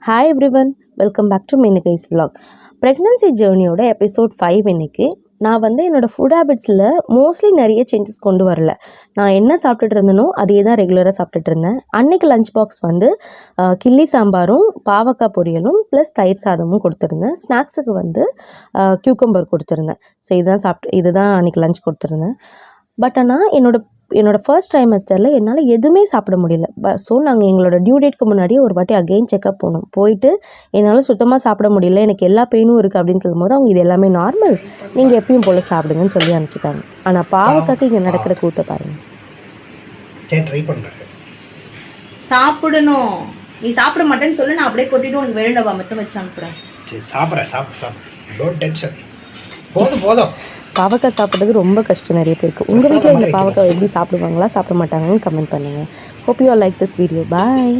Hi everyone, welcome back to Minigai's vlog. Pregnancy ஜேர்னியோட episode 5 இன்னைக்கு. நான் என்னோடய ஃபுட் ஹேபிட்ஸில் மோஸ்ட்லி நிறைய சேஞ்சஸ் கொண்டு வரல. நான் என்ன சாப்பிட்டுட்டு இருந்தனோ அதே தான் ரெகுலராக சாப்பிட்டுட்டு இருந்தேன். அன்றைக்கி லஞ்ச் பாக்ஸ் கிள்ளி சாம்பாரும் பாவக்காய் பொரியலும் ப்ளஸ் தயிர் சாதமும் கொடுத்துருந்தேன். ஸ்நாக்ஸுக்கு கியூக்கம்பர் கொடுத்துருந்தேன். ஸோ இதுதான் அன்றைக்கி லஞ்ச் கொடுத்துருந்தேன். பட் ஆனால் என்னோடய ஃபர்ஸ்ட் ட்ரைமஸ்டரில் என்னால் எதுவுமே சாப்பிட முடியல. ஸோ நாங்கள் எங்களோட டியூ டேட்க்கு முன்னாடியே ஒரு வாட்டி அகெயின் செக்அப் போனோம். போயிட்டு என்னால் சுத்தமாக சாப்பிட முடியல, எனக்கு எல்லா பெயினும் இருக்குது அப்படின்னு சொல்லும்போது அவங்க இது எல்லாமே நார்மல், நீங்கள் எப்பயும் போல் சாப்பிடுங்கன்னு சொல்லி அனுப்பிச்சிட்டாங்க. ஆனால் பாவக்காக்கு இங்கே நடக்கிற கூத்த பாருங்கள். ட்ரை பண்ணுறேன். சாப்பிடணும், நீ சாப்பிட மாட்டேன்னு சொல்லி நான் அப்படியே கொட்டிட்டு உனக்கு வேணுடவா மட்டும் வச்சு அனுப்புகிறேன். சரி சாப்பிட்றேன். Don't tension. போதும். பாவக்காய் சாப்பிட்றது ரொம்ப கஷ்டம் நிறைய பேருக்கு. உங்கள் வீட்டில் இந்த பாவக்காய் எப்படி சாப்பிடுவாங்களா சாப்பிட மாட்டாங்கன்னு கமெண்ட் பண்ணுங்கள். Hope you all like this video. Bye.